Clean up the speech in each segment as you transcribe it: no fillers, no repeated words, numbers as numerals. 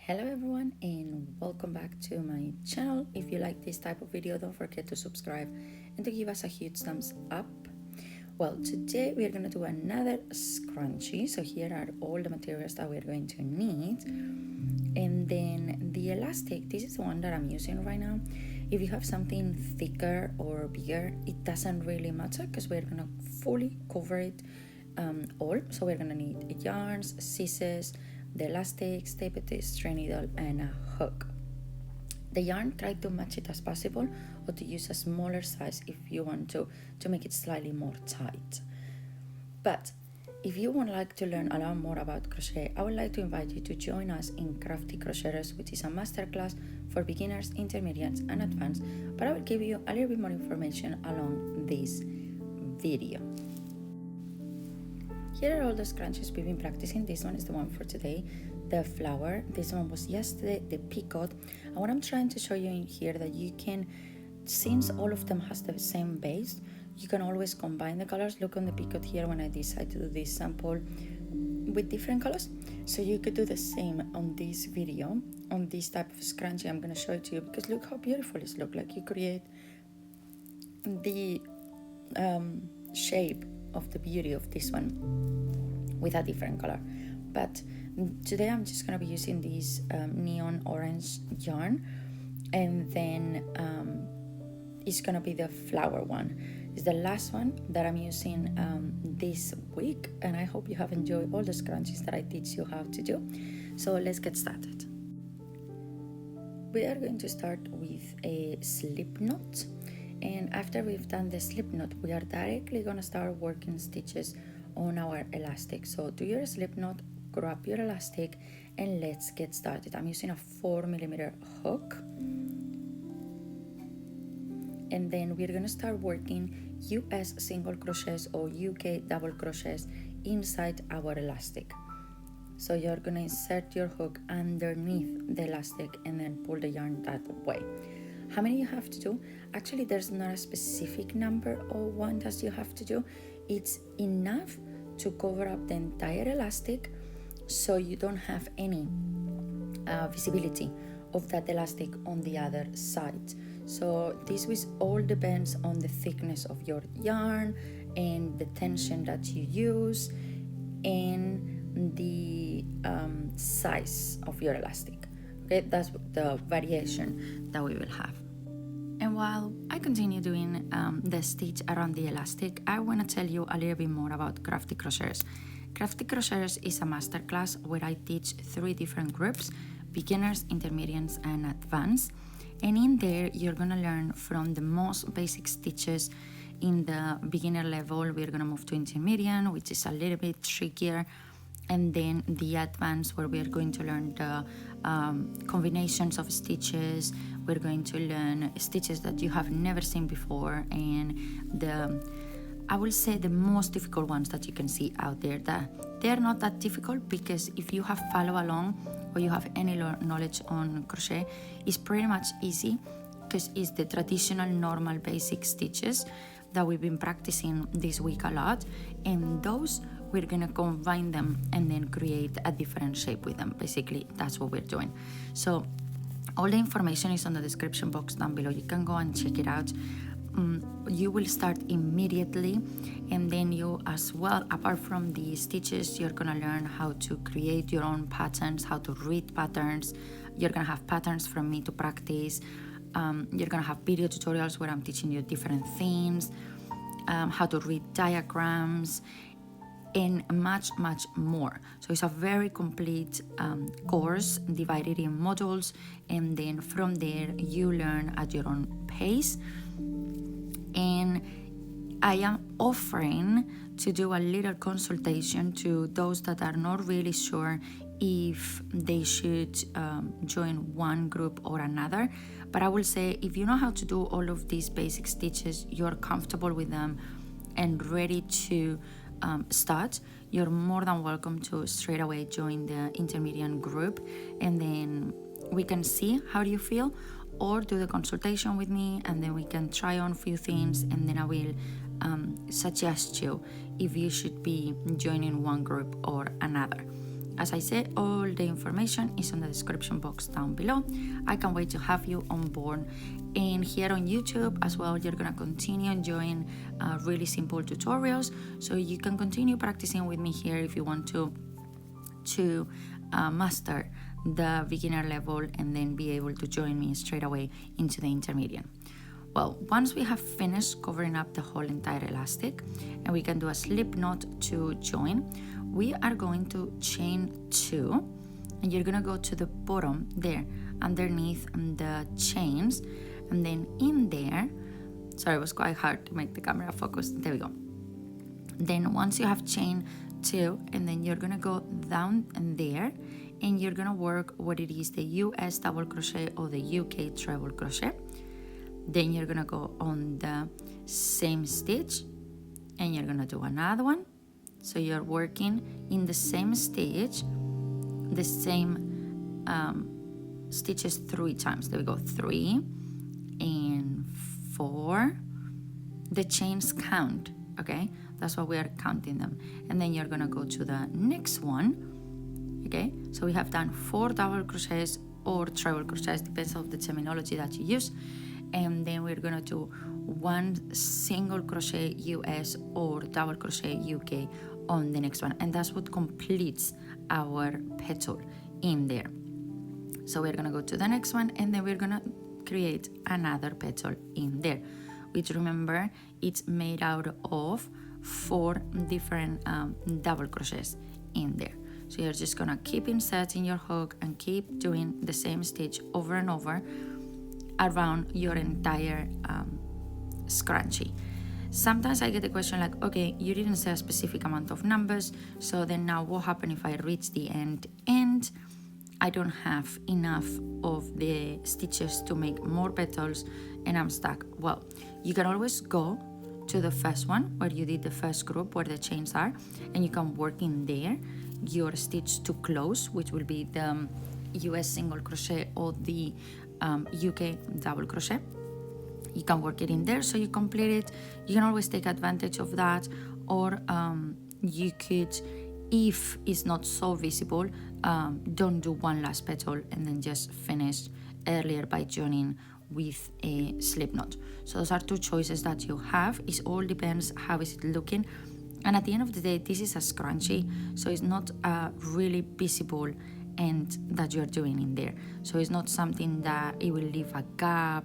Hello everyone and welcome back to my channel. If you like this type of video, don't forget to subscribe and to give us a huge thumbs up. Well, today we are going to do another scrunchie. So here are all the materials that we're going to need. And then the elastic, this is the one that I'm using right now. If you have something thicker or bigger, it doesn't really matter because we're going to fully cover it all. So we're going to need yarns, scissors, the elastic, tape, string needle, and a hook. The yarn, try to match it as possible or to use a smaller size if you want to make it slightly more tight. But if you would like to learn a lot more about crochet, I would like to invite you to join us in Crafty Crocheters, which is a masterclass for beginners, intermediates, and advanced. But I will give you a little bit more information along this video. Here are all the scrunchies we've been practicing. This one is the one for today, the flower. This one was yesterday, the peacock. And what I'm trying to show you in here that you can, since all of them has the same base, you can always combine the colors. Look on the peacock here when I decide to do this sample with different colors. So you could do the same on this video, on this type of scrunchie. I'm going to show it to you because look how beautiful it looks like. You create the shape of the beauty of this one with a different color. But today I'm just going to be using this neon orange yarn, and then it's going to be the flower one. It's the last one that I'm using this week, and I hope you have enjoyed all the scrunchies that I teach you how to do. So let's get started. We are going to start with a slip knot. And after we've done the slip knot, we are directly going to start working stitches on our elastic. So do your slip knot, grab your elastic, and let's get started. I'm using a 4mm hook. And then we're going to start working US single crochets or UK double crochets inside our elastic. So you're going to insert your hook underneath the elastic and then pull the yarn that way. How many you have to do? Actually, there's not a specific number or one that you have to do. It's enough to cover up the entire elastic so you don't have any visibility of that elastic on the other side. So this all depends on the thickness of your yarn and the tension that you use and the size of your elastic. Okay, that's the variation that we will have. And while I continue doing the stitch around the elastic, I want to tell you a little bit more about Crafty Crocheters. Crafty Crocheters is a masterclass where I teach 3 different groups: beginners, intermediates, and advanced. And in there, you're going to learn from the most basic stitches. In the beginner level, we're going to move to intermediate, which is a little bit trickier. And then the advanced, where we are going to learn the combinations of stitches. We're going to learn stitches that you have never seen before, and I will say the most difficult ones that you can see out there. That they're not that difficult because if you have followed along or you have any knowledge on crochet, it's pretty much easy because it's the traditional normal basic stitches that we've been practicing this week a lot, and those we're going to combine them and then create a different shape with them. Basically, that's what we're doing. So all the information is on the description box down below. You can go and check it out. You will start immediately, and then you as well, apart from the stitches, you're going to learn how to create your own patterns, how to read patterns. You're going to have patterns from me to practice. You're going to have video tutorials where I'm teaching you different things, how to read diagrams, and much more. So it's a very complete course divided in modules, and then from there you learn at your own pace. And I am offering to do a little consultation to those that are not really sure if they should join one group or another. But I will say, if you know how to do all of these basic stitches, you're comfortable with them and ready to start, you're more than welcome to straight away join the intermediate group, and then we can see how do you feel, or do the consultation with me, and then we can try on a few things, and then I will suggest you if you should be joining one group or another. As I said, all the information is on the description box down below. I can't wait to have you on board. And here on YouTube as well, you're gonna continue enjoying really simple tutorials. So you can continue practicing with me here if you want to master the beginner level and then be able to join me straight away into the intermediate. Well, once we have finished covering up the whole entire elastic and we can do a slip knot to join, we are going to chain 2 and you're gonna go to the bottom there underneath the chains, and then in there, sorry, it was quite hard to make the camera focus, there we go. Then once you have chain 2, and then you're gonna go down in there and you're gonna work what it is the US double crochet or the UK treble crochet. Then you're gonna go on the same stitch and you're gonna do another one. So you're working in the same stitch, the same stitches 3 times. There we go, 3 and 4. The chains count, okay? That's why we are counting them. And then you're gonna go to the next one, okay? So we have done 4 double crochets or treble crochets, depends on the terminology that you use. And then we're gonna do 1 single crochet US or double crochet UK on the next one, and that's what completes our petal in there. So we're gonna go to the next one and then we're gonna create another petal in there, which, remember, it's made out of 4 different double crochets in there. So you're just gonna keep inserting your hook and keep doing the same stitch over and over around your entire scrunchie. Sometimes I get the question like, okay, you didn't say a specific amount of numbers, so then now what happens if I reach the end and I don't have enough of the stitches to make more petals and I'm stuck? Well, you can always go to the first one where you did the first group where the chains are, and you can work in there your stitch to close, which will be the US single crochet or the UK double crochet. You can work it in there so you complete it. You can always take advantage of that, or you could, if it's not so visible, don't do one last petal and then just finish earlier by joining with a slip knot. So those are 2 choices that you have. It all depends how is it looking, and at the end of the day, this is a scrunchie, so it's not really visible end that you're doing in there. So it's not something that it will leave a gap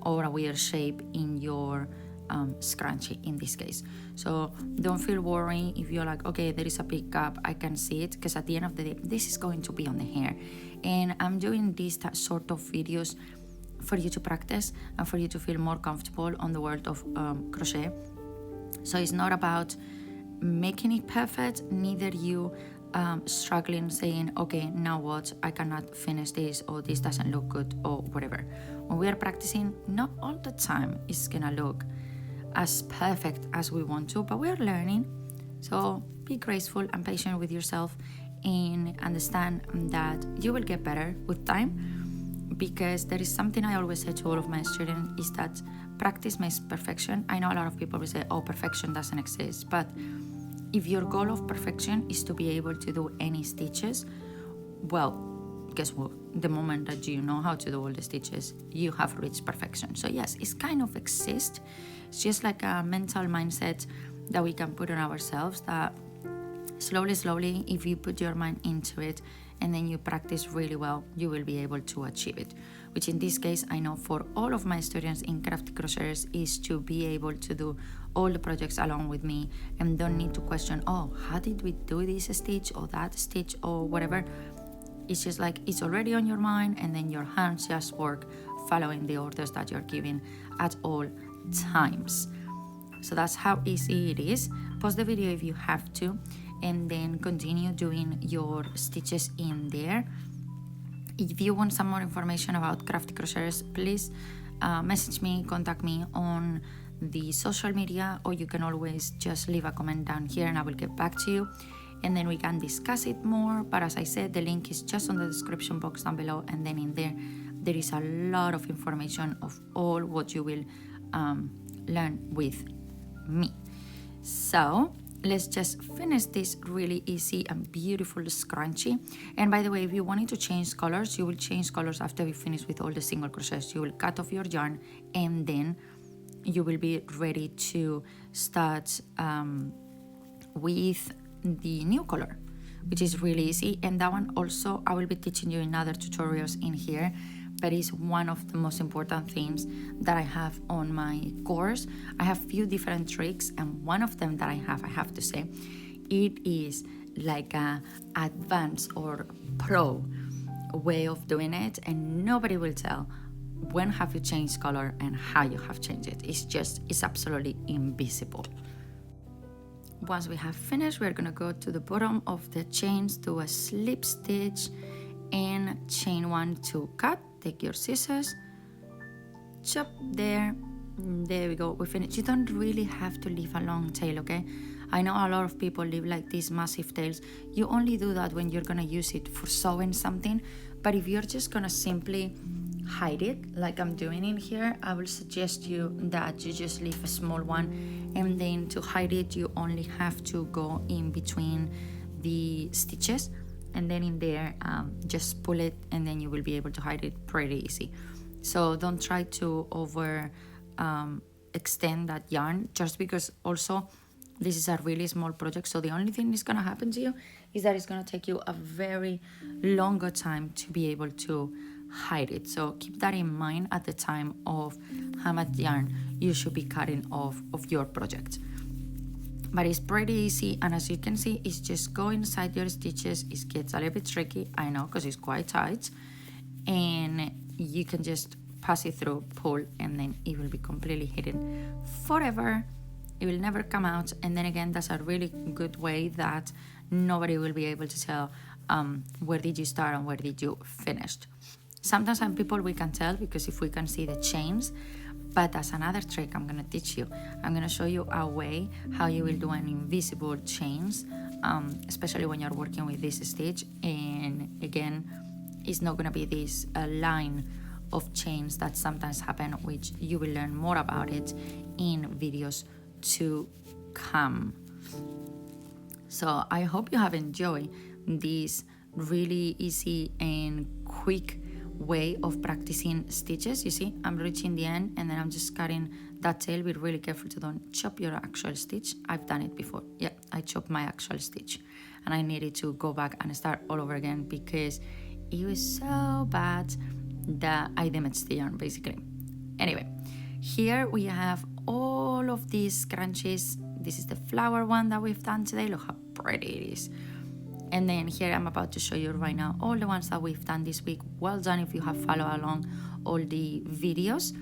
or a weird shape in your scrunchie in this case. So don't feel worried if you're like, okay, there is a big gap, I can see it, because at the end of the day, this is going to be on the hair. And I'm doing these sort of videos for you to practice and for you to feel more comfortable on the world of crochet. So it's not about making it perfect, neither you struggling saying, okay, now what, I cannot finish this, or this doesn't look good, or whatever. When we are practicing, not all the time it's gonna look as perfect as we want to, but we are learning. So be graceful and patient with yourself and understand that you will get better with time, because there is something I always say to all of my students, is that practice makes perfection. I know a lot of people will say, oh, perfection doesn't exist, but if your goal of perfection is to be able to do any stitches, well, guess what? The moment that you know how to do all the stitches, you have reached perfection. So yes, it's kind of exists. It's just like a mental mindset that we can put on ourselves, that slowly, if you put your mind into it and then you practice really well, you will be able to achieve it. Which in this case, I know for all of my students in Crafty Crocheters is to be able to do all the projects along with me and don't need to question, oh, how did we do this stitch or that stitch or whatever. It's just like it's already on your mind, and then your hands just work following the orders that you're giving at all times. So that's how easy it is. Pause the video if you have to, and then continue doing your stitches in there. If you want some more information about Crafty Crocheters, please message me, contact me on the social media, or you can always just leave a comment down here and I will get back to you, and then we can discuss it more. But as I said, the link is just on the description box down below, and then in there is a lot of information of all what you will learn with me. So let's just finish this really easy and beautiful scrunchie. And by the way, if you wanted to change colors, you will change colors after you finish with all the single crochets. You will cut off your yarn and then you will be ready to start with the new color, which is really easy. And that one also I will be teaching you in other tutorials in here, but it's one of the most important things that I have on my course. I have few different tricks, and one of them that I have to say, it is like a advanced or pro way of doing it, and nobody will tell when have you changed color and how you have changed it. It's absolutely invisible. Once we have finished, we're gonna go to the bottom of the chains, do a slip stitch and chain 1 to cut. Take your scissors, chop there we go, we finished. You don't really have to leave a long tail, okay? I know a lot of people leave like these massive tails. You only do that when you're gonna use it for sewing something, but if you're just gonna simply hide it like I'm doing in here, I will suggest you that you just leave a small one, and then to hide it you only have to go in between the stitches, and then in there just pull it, and then you will be able to hide it pretty easy. So don't try to over extend that yarn, just because also this is a really small project, so the only thing that's gonna happen to you is that it's gonna take you a very longer time to be able to hide it. So keep that in mind at the time of how much yarn you should be cutting off of your project. But it's pretty easy, and as you can see, it's just go inside your stitches. It gets a little bit tricky, I know, because it's quite tight, and you can just pass it through, pull, and then it will be completely hidden forever. It will never come out, and then again, that's a really good way that nobody will be able to tell where did you start and where did you finish. Sometimes some people we can tell because if we can see the chains, but that's another trick I'm gonna teach you. I'm gonna show you a way how you will do an invisible chains, especially when you're working with this stitch. And again, it's not gonna be this line of chains that sometimes happen, which you will learn more about it in videos to come. So I hope you have enjoyed this really easy and quick way of practicing stitches. You see, I'm reaching the end and then I'm just cutting that tail. Be really careful to don't chop your actual stitch. I've done it before. Yeah, I chopped my actual stitch and I needed to go back and start all over again because it was so bad that I damaged the yarn basically. Anyway, here we have all of these scrunchies. This is the flower one that we've done today. Look how pretty it is. And then here I'm about to show you right now all the ones that we've done this week. Well done if you have followed along all the videos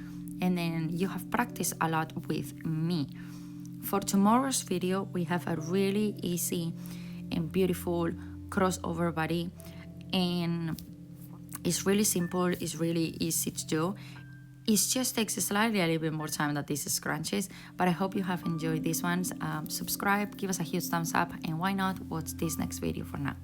and then you have practiced a lot with me. For tomorrow's video, we have a really easy and beautiful crossover body, and it's really simple, it's really easy to do. It just takes slightly a little bit more time than these scrunchies, but I hope you have enjoyed these ones. Subscribe, give us a huge thumbs up, and why not watch this next video for now.